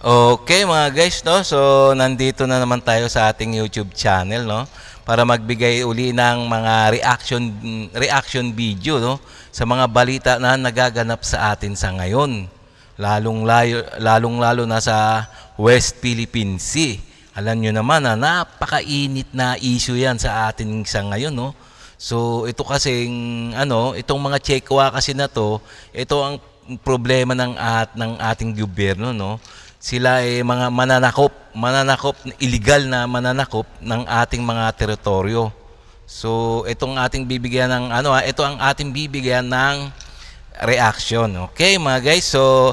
Okay mga guys, no? So nandito na naman tayo sa ating YouTube channel, no? Para magbigay uli ng mga reaction video, no? Sa mga balita na nagaganap sa atin sa ngayon. Lalong-lalo na sa West Philippine Sea. Alam nyo naman na napakainit na issue yan sa atin sa ngayon, no? So ito kasing itong mga Chekwa kasi na to, ito ang problema ng ating gobyerno, no? Sila ay mga mananakop, illegal na mananakop ng ating mga teritoryo. So itong ating bibigyan ng ito ang ating bibigyan ng reaction. Okay mga guys, so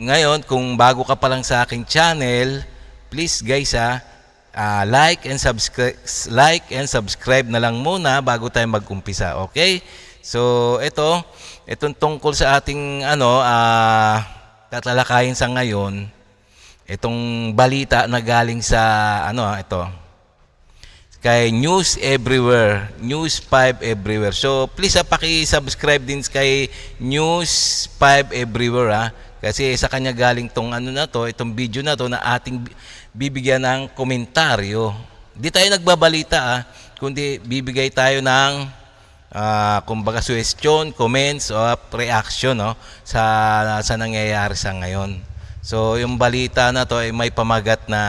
ngayon kung bago ka pa lang sa aking channel, please guys like and subscribe na lang muna bago tayo mag-umpisa. Okay? So itong tungkol sa ating tatalakayin sa ngayon, itong balita na galing sa ito kay News Everywhere, News 5 Everywhere. So please paki-subscribe din kay News 5 Everywhere kasi sa kanya galing tong itong video na to na ating bibigyan ng komentaryo. Di tayo nagbabalita kundi bibigay tayo ng kumbaga suggestion, comments o reaction sa nangyayari sa ngayon. So yung balita na to ay may pamagat na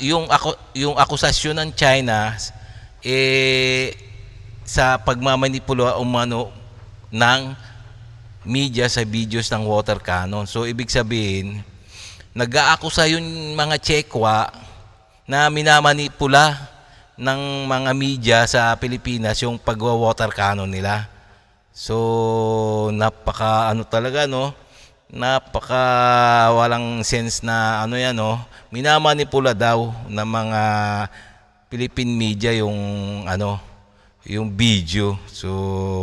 yung akusasyon ng China sa pagmamanipula ng media sa videos ng water cannon. So ibig sabihin, nag-aakusa yung mga Chekwa na minamanipula ng mga media sa Pilipinas yung pagwa-water cannon nila. So napaka talaga napaka walang sense na minamanipula daw ng mga Philippine media yung yung video. So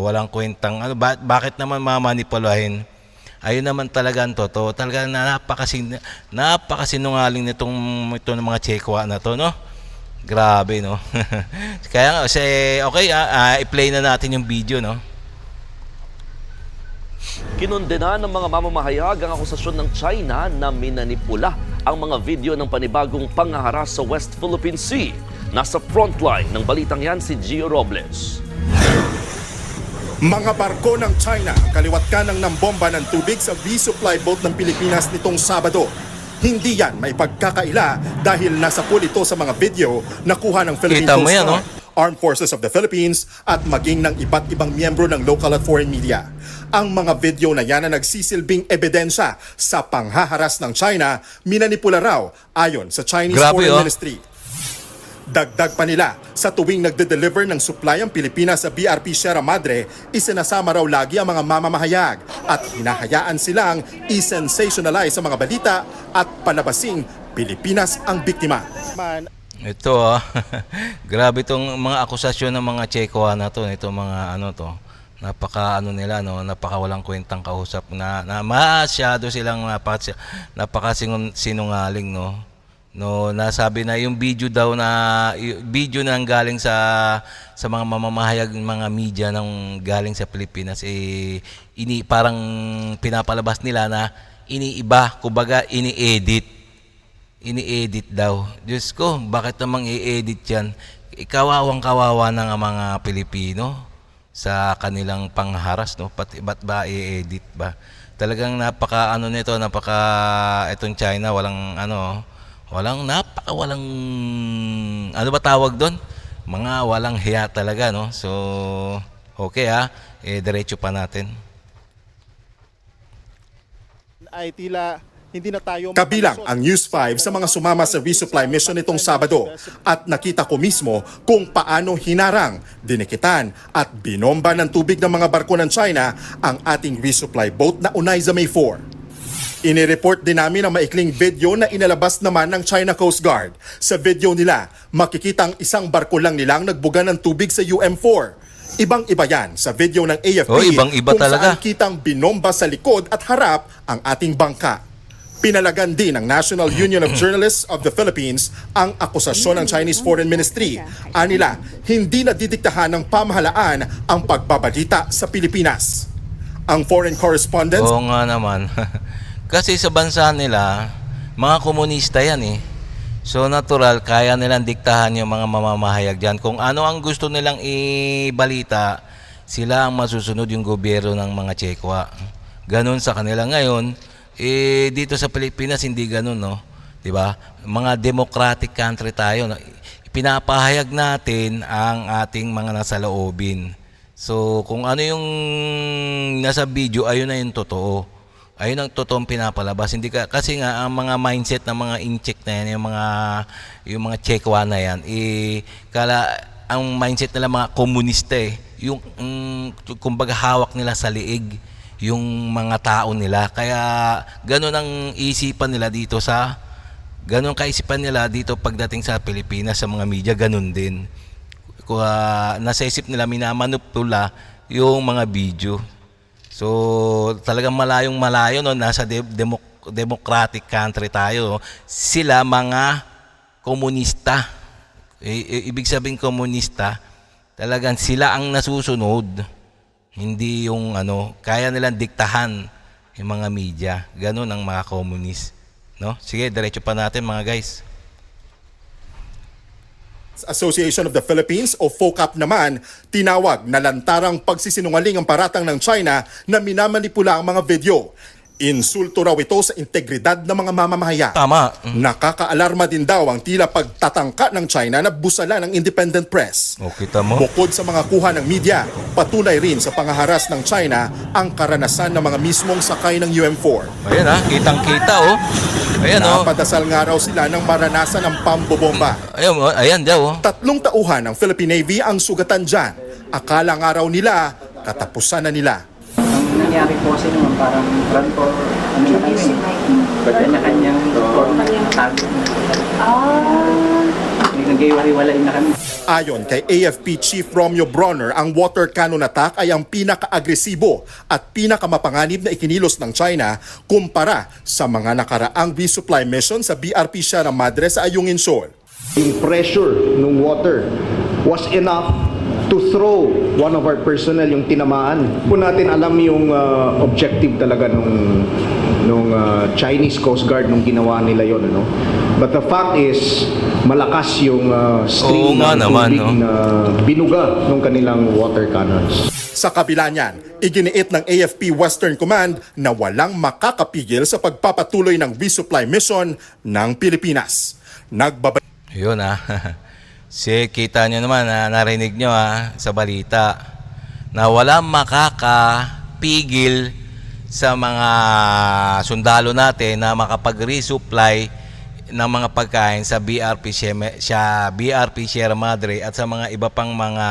walang kwentang bakit naman mamanipulahin. Ayun naman talaga ang totoo. Talaga napakasinungaling ito ng mga Chekwa na to, no? Grabe, no? Kaya okay, i-play na natin yung video, no? Kinondena ng mga mamamahayag ang akusasyon ng China na minanipula ang mga video ng panibagong panghaharas sa West Philippine Sea. Nasa frontline ng balitang yan si Gio Robles. Mga barko ng China kaliwat kanang ng bomba ng tubig sa resupply boat ng Pilipinas nitong Sabado. Hindi yan may pagkakaila dahil nasa pool ito sa mga video na kuha ng Philippine Coast Guard, Armed Forces of the Philippines at maging ng iba't ibang miyembro ng local at foreign media. Ang mga video na yan na nagsisilbing ebidensya sa panghaharas ng China, minanipula raw ayon sa Chinese Foreign Ministry. Dagdag pa nila, sa tuwing nagde-deliver ng supply ang Pilipinas sa BRP Sierra Madre, isinasama raw lagi ang mga mamamahayag at hinahayaan silang i-sensationalize sa mga balita at palabasing Pilipinas ang biktima. Ito grabe itong mga akusasyon ng mga Chekwa na to, itong mga napaka nila napaka walang kwentang kausap na masyado silang napakasinungaling nasabi na yung video daw video na galing sa mga mamamahayag mga media ng galing sa Pilipinas parang pinapalabas nila na iniiba, kumbaga ini-edit daw. Diyos ko, bakit namang i-edit yan? Kawawang-kawawa ng mga Pilipino sa kanilang pangharas, ba't ba i-edit ba? Talagang napaka nito, itong China, walang ba tawag doon? Mga walang hiya talaga, no? So, okay diretso pa natin. Ay tila hindi na tayo kabilang ang News 5 sa mga sumama sa resupply mission nitong Sabado at nakita ko mismo kung paano hinarang, dinikitan at binomba ng tubig ng mga barko ng China ang ating resupply boat na Unaiza May 4. Inireport din namin ang maikling video na inalabas naman ng China Coast Guard. Sa video nila, makikita ang isang barko lang nilang nagbuga ng tubig sa UM4. Ibang-iba yan sa video ng AFP ibang-iba kung talaga. saan kitang binomba sa likod at harap ang ating bangka. Pinalagan din ng National Union of Journalists of the Philippines ang akusasyon ng Chinese Foreign Ministry. Anila, hindi na didiktahan ng pamahalaan ang pagbabalita sa Pilipinas. Ang foreign correspondent Oo nga naman. Kasi sa bansa nila, mga komunista yan eh. So natural, kaya nilang diktahan yung mga mamamahayag dyan. Kung ano ang gusto nilang ibalita, sila ang masusunod yung gobyerno ng mga Tsekwa. Ganun sa kanila ngayon. Dito sa Pilipinas, hindi ganun, no? Diba? Mga democratic country tayo. Pinapahayag natin ang ating mga nasa loobin. So kung ano yung nasa video, ayun na yung totoo. Ayun ang totoong pinapalabas. Hindi kasi nga ang mga mindset ng mga incheck na yan, yung mga Tsekwa na yan, ang mindset nila mga komunista eh. Yung kumbaga hawak nila sa liig yung mga tao nila. Kaya ganun ang isipan nila dito ganun kaisipan nila dito pagdating sa Pilipinas, sa mga media, ganun din. Nasa isip nila minamanipula yung mga video. So talagang malayong malayo, no? Nasa democratic country tayo. Sila mga komunista. Ibig sabihin komunista, talagang sila ang nasusunod. Hindi yung kaya nilang diktahan yung mga media. Ganun ang mga komunist, no? Sige, diretso pa natin mga guys. Association of the Philippines o FOCAP naman, tinawag na lantarang pagsisinungaling ang paratang ng China na minamanipula ang mga video. Insulto raw ito sa integridad ng mga mamamahayag. Tama. Nakakaalarma din daw ang tila pagtatangka ng China na busala ng independent press. O, kita mo? Bukod sa mga kuha ng media, patuloy rin sa pangaharas ng China ang karanasan ng mga mismong sakay ng UM4. Ayan kitang-kita oh. Ayan Napadasal nga raw sila ng maranasan ng pambobomba. Ayan daw 3 tauhan ng Philippine Navy ang sugatan dyan. Akala nga raw nila, katapusan na nila. Ang nangyari po kasi naman parang run for na kami. Kanya-kanyang tago. Nag-iwalay na kami. Ayon kay AFP Chief Romeo Bronner, ang water cannon attack ay ang pinaka-agresibo at pinakamapanganib na ikinilos ng China kumpara sa mga nakaraang resupply mission sa BRP Sierra Madre sa Ayungin Shoal. Yung pressure ng water was enough to throw one of our personnel yung tinamaan. Po natin alam yung objective talaga nung Chinese Coast Guard nung ginawa nila yon, ano. But the fact is malakas yung stream ng tubig na binuga ng kanilang water cannons. Sa kabila niyan, iginiit ng AFP Western Command na walang makakapigil sa pagpapatuloy ng resupply mission ng Pilipinas. Yun kita nyo naman, narinig nyo sa balita na walang makakapigil sa mga sundalo natin na makapag-resupply ng mga pagkain sa BRP Sierra Madre at sa mga iba pang mga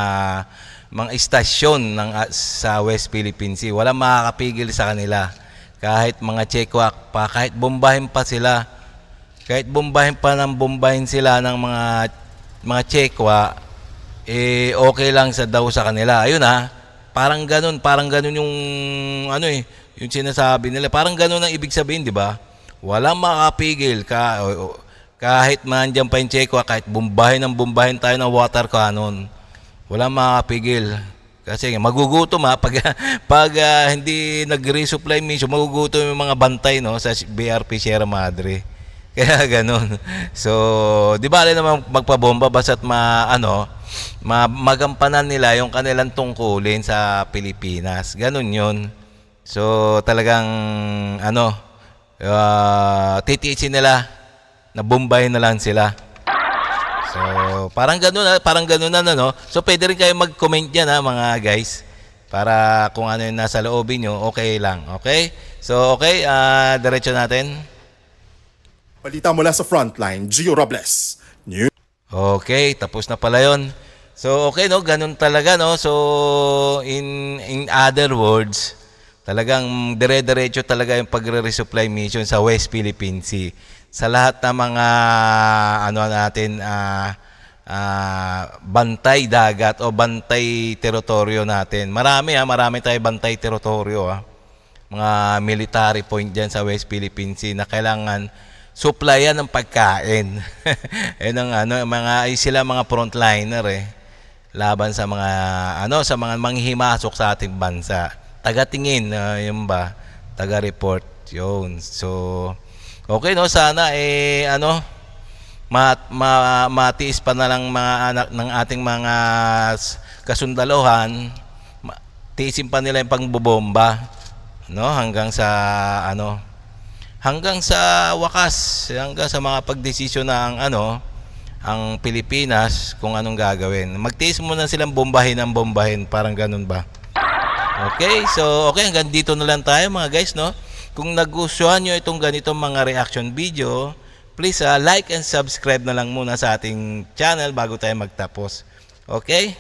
istasyon sa West Philippine Sea. Walang makakapigil sa kanila. Kahit mga Tsekwa pa, kahit bombahin pa sila, kahit bombahin pa ng bombahin sila ng mga Tsekwa, okay lang daw sa kanila. Ayun parang ganun yung yung sinasabi nila. Parang ganun ang ibig sabihin, di ba? Walang makapigil kahit nandiyan pa yung Tsekwa, kahit bombahin tayo ng water cannon. Walang makapigil. Kasi magugutom pag hindi nag-resupply mission, magugutom yung mga bantay sa BRP Sierra Madre. Kaya ganun. So, di ba naman magpabomba basta't magampanan nila yung kanilang tungkulin sa Pilipinas. Ganun yun. So, talagang titiisin nila na bombahin na lang sila. So, parang ganun So, pwede rin kayo mag-comment dyan mga guys. Para kung ano yung nasa loobin nyo, okay lang. Okay? So, okay. Diretso natin. Balita mula sa Frontline, Gio Robles. Okay, tapos na pala yun. So, okay, ganun talaga, So, in other words, talagang dire-diretso talaga yung pagre-resupply mission sa West Philippine Sea. Sa lahat ng mga, bantay dagat o bantay teritoryo natin. Marami tayong bantay teritoryo, Mga military point dyan sa West Philippine Sea na kailangan supplyan ng pagkain. Sila mga frontliner laban sa mga manghihimasok sa ating bansa. Taga-tingin, taga-report. Yun. So, okay no, sana matiis pa na lang mga anak ng ating mga kasundalohan, tiisin pa nila yung pangbobomba, no, hanggang sa wakas, hanggang sa mga pagdesisyon ng ang Pilipinas kung anong gagawin. Magtiis muna silang bombahin, parang ganun ba? Okay, so hanggang dito na lang tayo mga guys, no? Kung nagustuhan nyo itong ganitong mga reaction video, please like and subscribe na lang muna sa ating channel bago tayo magtapos. Okay?